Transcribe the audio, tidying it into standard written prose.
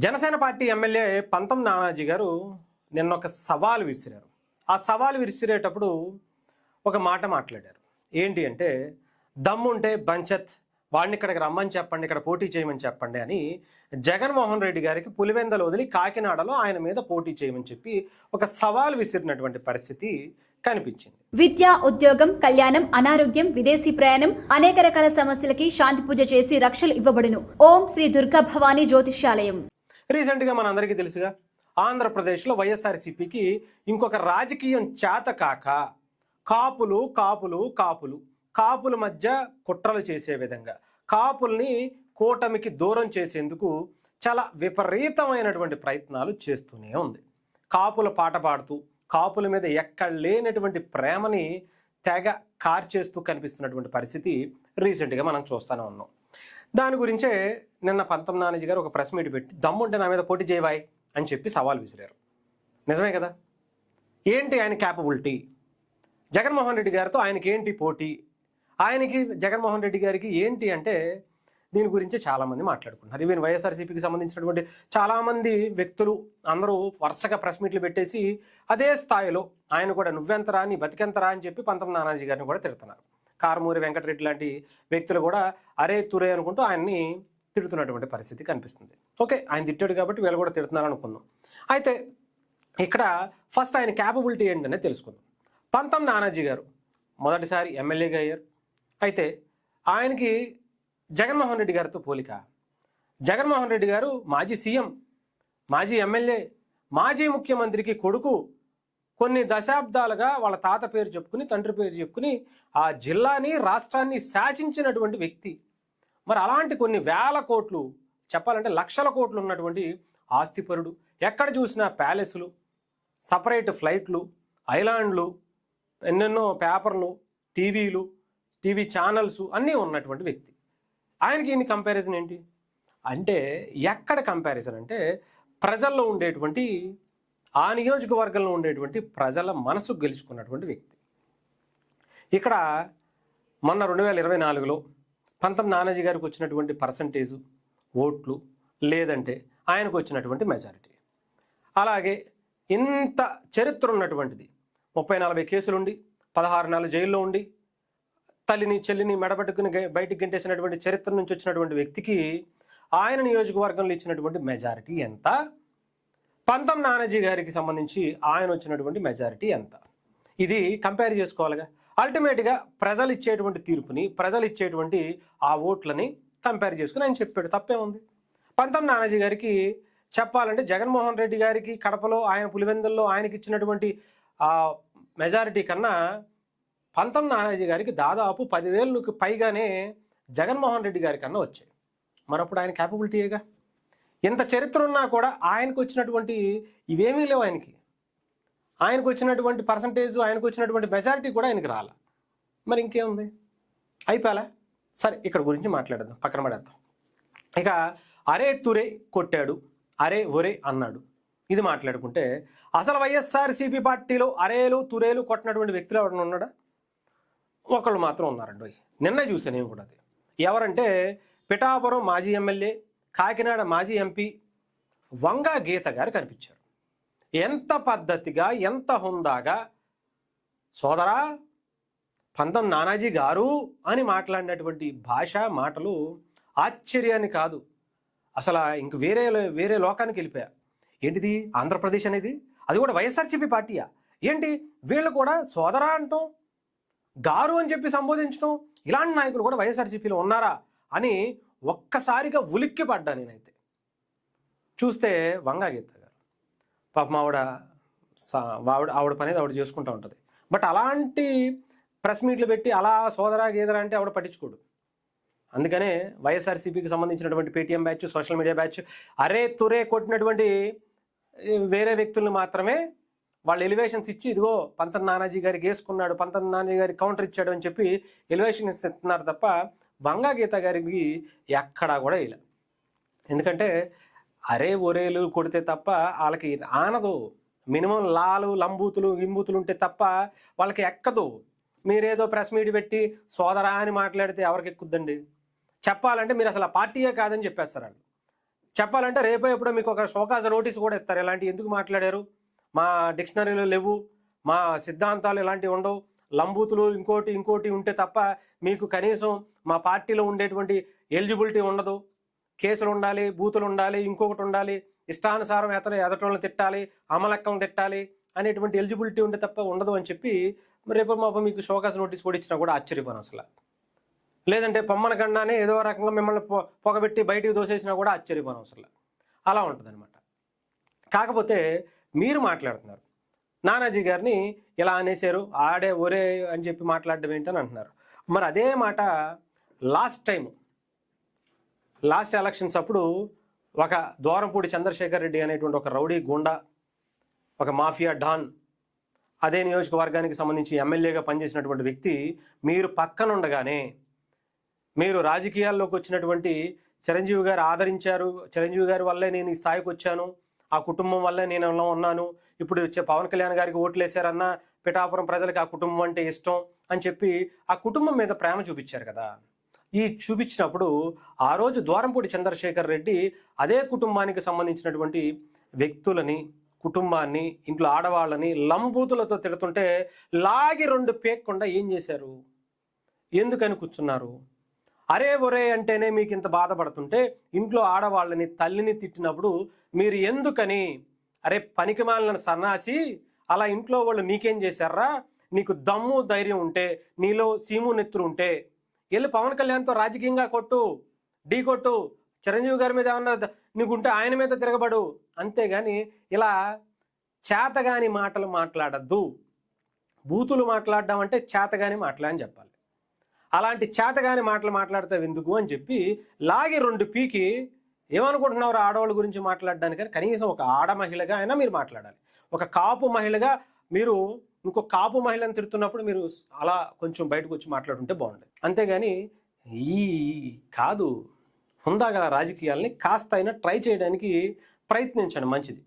Janasena party MLA పంతం నానాజీ గారు నిన్న ఒక సవాల్ విసిరారు. ఆ సవాల్ విసిరేటప్పుడు ఒక మాట మాట్లాడారు. ఏంటి అంటే, దమ్ముంటే బంచత్ వాడిని ఇక్కడికి రమ్మని చెప్పండి, ఇక్కడ పోటీ చేయమని చెప్పండి అని జగన్మోహన్ రెడ్డి గారికి పులివెందలు వదిలి కాకినాడలో ఆయన మీద పోటీ చేయమని చెప్పి ఒక సవాల్ విసిరినటువంటి పరిస్థితి కనిపించింది. విద్య, ఉద్యోగం, కళ్యాణం, అనారోగ్యం, విదేశీ ప్రయాణం, అనేక రకాల సమస్యలకి శాంతి పూజ చేసి రక్షలు ఇవ్వబడును. ఓం శ్రీ దుర్గా భవానీ జ్యోతిష్యాలయం. రీసెంట్గా మనందరికీ తెలుసుగా, ఆంధ్రప్రదేశ్లో వైఎస్ఆర్సీపీకి ఇంకొక రాజకీయం చేత కాక కాపులు కాపులు కాపులు కాపుల మధ్య కుట్రలు చేసే విధంగా కాపుల్ని కూటమికి దూరం చేసేందుకు చాలా విపరీతమైనటువంటి ప్రయత్నాలు చేస్తూనే ఉంది. కాపుల పాట పాడుతూ కాపుల మీద ఎక్కడ లేనటువంటి ప్రేమని తెగ కార్చేస్తూ కనిపిస్తున్నటువంటి పరిస్థితి రీసెంట్గా మనం చూస్తూనే ఉన్నాం. దాని గురించే నిన్న పంతం నానాజీ గారు ఒక ప్రెస్ మీట్ పెట్టి దమ్ముంటే నా మీద పోటీ చేయవాయ్ అని చెప్పి సవాల్ విసిరారు. నిజమే కదా? ఏంటి ఆయన క్యాపబిలిటీ? జగన్మోహన్ రెడ్డి గారితో ఆయనకి ఏంటి పోటీ? ఆయనకి జగన్మోహన్ రెడ్డి గారికి ఏంటి అంటే, దీని గురించి చాలామంది మాట్లాడుకుంటున్నారు. ఈవెన్ వైఎస్ఆర్సీపీకి సంబంధించినటువంటి చాలామంది వ్యక్తులు అందరూ వరుసగా ప్రెస్ మీట్లు పెట్టేసి అదే స్థాయిలో ఆయన కూడా నువ్వెంతరా నీ బతికెంతరా అని చెప్పి పంతం నానాజీ గారిని కూడా తిడుతున్నారు. కారుమూరి వెంకటరెడ్డి లాంటి వ్యక్తులు కూడా అరే తురే అనుకుంటూ ఆయన్ని తిడుతున్నటువంటి పరిస్థితి కనిపిస్తుంది. ఓకే, ఆయన తిట్టాడు కాబట్టి వీళ్ళు కూడా తిడుతున్నారు అనుకుందాం. అయితే ఇక్కడ ఫస్ట్ ఆయన క్యాపబిలిటీ ఏంటనే తెలుసుకుందాం. పంతం నానాజీ గారు మొదటిసారి ఎమ్మెల్యేగా అయ్యారు. అయితే ఆయనకి జగన్మోహన్ రెడ్డి గారితో పోలిక. జగన్మోహన్ రెడ్డి గారు మాజీ సీఎం, మాజీ ఎమ్మెల్యే, మాజీ ముఖ్యమంత్రికి కొడుకు. కొన్ని దశాబ్దాలుగా వాళ్ళ తాత పేరు చెప్పుకుని, తండ్రి పేరు చెప్పుకుని ఆ జిల్లాని, రాష్ట్రాన్ని శాసించినటువంటి వ్యక్తి. మరి అలాంటి కొన్ని వేల కోట్లు, చెప్పాలంటే లక్షల కోట్లు ఉన్నటువంటి ఆస్తిపరుడు. ఎక్కడ చూసినా ప్యాలెస్లు, సపరేట్ ఫ్లైట్లు, ఐలాండ్లు, ఎన్నెన్నో పేపర్లు, టీవీలు, టీవీ ఛానల్స్ అన్నీ ఉన్నటువంటి వ్యక్తి. ఆయనకి ఇన్ని కంపారిజన్ ఏంటి అంటే, ఎక్కడ కంపారిజన్ అంటే ప్రజల్లో ఉండేటువంటి, ఆ నియోజకవర్గంలో ఉండేటువంటి ప్రజల మనసు గెలుచుకున్నటువంటి వ్యక్తి. ఇక్కడ మొన్న 2024లో పంతం నానాజీ గారికి వచ్చినటువంటి పర్సంటేజు ఓట్లు, లేదంటే ఆయనకు వచ్చినటువంటి మెజారిటీ. అలాగే ఇంత చరిత్ర ఉన్నటువంటిది, 30-40 కేసులుండి 16 నెలలు జైల్లో ఉండి తల్లిని చెల్లిని మెడబట్టుకుని బయటికి గెంటేసినటువంటి చరిత్ర నుంచి వచ్చినటువంటి వ్యక్తికి ఆయన నియోజకవర్గంలో ఇచ్చినటువంటి మెజారిటీ ఎంత? పంతం నానాజీ గారికి సంబంధించి ఆయన వచ్చినటువంటి మెజారిటీ ఎంత? ఇది కంపేర్ చేసుకోవాలిగా. అల్టిమేట్గా ప్రజలు ఇచ్చేటువంటి తీర్పుని, ప్రజలు ఇచ్చేటువంటి ఆ ఓట్లని కంపేర్ చేసుకుని ఆయన చెప్పాడు. తప్పే ఉంది? పంతం నానాజీ గారికి చెప్పాలంటే జగన్మోహన్ రెడ్డి గారికి కడపలో, ఆయన పులివెందుల్లో ఆయనకి ఇచ్చినటువంటి ఆ మెజారిటీ కన్నా పంతం నానాజీ గారికి దాదాపు 10,000కు పైగానే జగన్మోహన్ రెడ్డి గారి కన్నా వచ్చాయి. మరప్పుడు ఆయన క్యాపబిలిటీయేగా. ఎంత చరిత్ర ఉన్నా కూడా ఆయనకు వచ్చినటువంటి ఇవేమీ లేవు. ఆయనకు వచ్చినటువంటి పర్సంటేజ్, ఆయనకు వచ్చినటువంటి మెజారిటీ కూడా ఆయనకి రాల. మరి ఇంకేముంది? అయిపోయాలా? సరే, ఇక్కడ గురించి మాట్లాడదాం, పక్కన పడేద్దాం. ఇక అరే తురే కొట్టాడు, అరే ఒరే అన్నాడు, ఇది మాట్లాడుకుంటే అసలు వైఎస్ఆర్సీపీ పార్టీలో అరేలు తురేలు కొట్టినటువంటి వ్యక్తులు ఎవరైనా ఉన్నాడా? ఒకళ్ళు మాత్రం ఉన్నారండి. నిన్న చూసాను నేను కూడా. అది ఎవరంటే పిఠాపురం మాజీ ఎమ్మెల్యే, కాకినాడ మాజీ ఎంపీ వంగా గీత గారు కనిపించారు. ఎంత పద్ధతిగా, ఎంత హుందాగా సోదరా పంతం నానాజీ గారు అని మాట్లాడినటువంటి భాష, మాటలు ఆశ్చర్యాన్ని కాదు, అసలు ఇంక వేరే లోకానికి వెళ్ళిపోయా. ఏంటిది ఆంధ్రప్రదేశ్ అనేది? అది కూడా వైఎస్ఆర్సీపీ పార్టీయా ఏంటి? వీళ్ళు కూడా సోదరా అంటాం, గారు అని చెప్పి సంబోధించడం, ఇలాంటి నాయకులు కూడా వైఎస్ఆర్సీపీలో ఉన్నారా అని ఒక్కసారిగా ఉలిక్కి పడ్డా నేనైతే. చూస్తే వంగా గీత గారు పాపం ఆవిడ పనేది ఆవిడ చేసుకుంటూ ఉంటుంది. బట్ అలాంటి ప్రెస్ మీట్లు పెట్టి అలా సోదరా గీదరా అంటే ఆవిడ పట్టించుకోడు. అందుకనే వైఎస్ఆర్సీపీకి సంబంధించినటువంటి Paytm batch, social media batch అరే తురే కొట్టినటువంటి వేరే వ్యక్తులను మాత్రమే వాళ్ళు ఎలివేషన్స్ ఇచ్చి, ఇదిగో పంతం నానాజీ గారికి వేసుకున్నాడు, పంతం నానాజీ గారికి కౌంటర్ ఇచ్చాడు అని చెప్పి ఎలివేషన్స్ ఇస్తున్నారు తప్ప వంగా గీత గారికి ఎక్కడా కూడా ఇలా. ఎందుకంటే అరే ఒరేలు కొడితే తప్ప వాళ్ళకి ఆనదు. మినిమం లాలు, లంబూతులు, గింబూతులు ఉంటే తప్ప వాళ్ళకి ఎక్కదు. మీరేదో ప్రెస్ మీట్ పెట్టి సోదరా అని మాట్లాడితే ఎవరికి ఎక్కుద్దండి? చెప్పాలంటే మీరు అసలు ఆ పార్టీయే కాదని చెప్పేస్తారు వాళ్ళు. చెప్పాలంటే రేపో ఎప్పుడో మీకు ఒక షోకాజ్ నోటీస్ కూడా ఇస్తారు. ఇలాంటివి ఎందుకు మాట్లాడారు, మా డిక్షనరీలో లేవు, మా సిద్ధాంతాలు ఇలాంటివి ఉండవు, లంబూతులు ఇంకోటి ఉంటే తప్ప మీకు కనీసం మా పార్టీలో ఉండేటువంటి ఎలిజిబిలిటీ ఉండదు, కేసులు ఉండాలి, బూతులు ఉండాలి, ఇంకొకటి ఉండాలి, ఇష్టానుసారం ఎదటోళ్ళని తిట్టాలి, అమలెక్కలను తిట్టాలి అనేటువంటి ఎలిజిబిలిటీ ఉంటే తప్ప ఉండదు అని చెప్పి రేపు మాప మీకు షోకాజ్ నోటీస్ కూడా ఇచ్చినా కూడా ఆశ్చర్యపోను అసలు. లేదంటే పొమ్మన కన్నానే ఏదో రకంగా మిమ్మల్ని పొగబెట్టి బయటికి దోసేసినా కూడా ఆశ్చర్యపోను అసలు. అలా ఉంటుంది అనమాట. కాకపోతే మీరు మాట్లాడుతున్నారు, నానాజీ గారిని ఇలా అనేసారు, ఆడే ఒరే అని చెప్పి మాట్లాడడం ఏంటని అంటున్నారు. మరి అదే మాట లాస్ట్ ఎలక్షన్స్ అప్పుడు ఒక ద్వారంపూడి చంద్రశేఖర్ రెడ్డి అనేటువంటి ఒక రౌడీ గుండా, ఒక మాఫియా డాన్, అదే నియోజకవర్గానికి సంబంధించి ఎమ్మెల్యేగా పనిచేసినటువంటి వ్యక్తి మీరు పక్కనుండగానే, మీరు రాజకీయాల్లోకి వచ్చినటువంటి చిరంజీవి గారు ఆదరించారు, చిరంజీవి గారి వల్లే నేను ఈ స్థాయికి వచ్చాను, ఆ కుటుంబం వల్లే నేను ఇలా ఉన్నాను, ఇప్పుడు పవన్ కళ్యాణ్ గారికి ఓట్లేశారన్న పిఠాపురం ప్రజలకు ఆ కుటుంబం అంటే ఇష్టం అని చెప్పి ఆ కుటుంబం మీద ప్రేమ చూపించారు కదా. ఈ చూపించినప్పుడు ఆ రోజు ద్వారంపూడి చంద్రశేఖర్ రెడ్డి అదే కుటుంబానికి సంబంధించినటువంటి వ్యక్తులని, కుటుంబాన్ని, ఇంట్లో ఆడవాళ్ళని లంబూతులతో తిడుతుంటే లాగి 2 పేక్కుండా ఏం చేశారు, ఎందుకని కూర్చున్నారు? అరే ఒరే అంటేనే మీకు ఇంత బాధపడుతుంటే ఇంట్లో ఆడవాళ్ళని, తల్లిని తిట్టినప్పుడు మీరు ఎందుకని, అరే పనికిమాలిన సన్నాసి, అలా ఇంట్లో వాళ్ళు నీకేం చేశారా, నీకు దమ్ము ధైర్యం ఉంటే, నీలో సీము నెత్తురు ఉంటే వెళ్ళి పవన్ కళ్యాణ్తో రాజకీయంగా ఢీ కొట్టు, చిరంజీవి గారి మీద ఏమన్నా నీకుంటే ఆయన మీద తిరగబడు, అంతేగాని ఇలా చేతగాని మాటలు మాట్లాడద్దు. బూతులు మాట్లాడడం అంటే చేతగాని మాటలని చెప్పాలి. అలాంటి చేతగాని మాటలు మాట్లాడతావు ఎందుకు అని చెప్పి లాగి 2 పీకి ఏమనుకుంటున్నారు ఆడవాళ్ళ గురించి మాట్లాడడానికి. కనీసం ఒక ఆడ మహిళగా అయినా మీరు మాట్లాడాలి. ఒక కాపు మహిళగా మీరు ఇంకో కాపు మహిళను తిడుతున్నప్పుడు మీరు అలా కొంచెం బయటకు వచ్చి మాట్లాడుంటే బాగుండేది. అంతేగాని కాదు, హుందాగల రాజకీయాల్ని కాస్త అయినా ట్రై చేయడానికి ప్రయత్నించండి, మంచిది.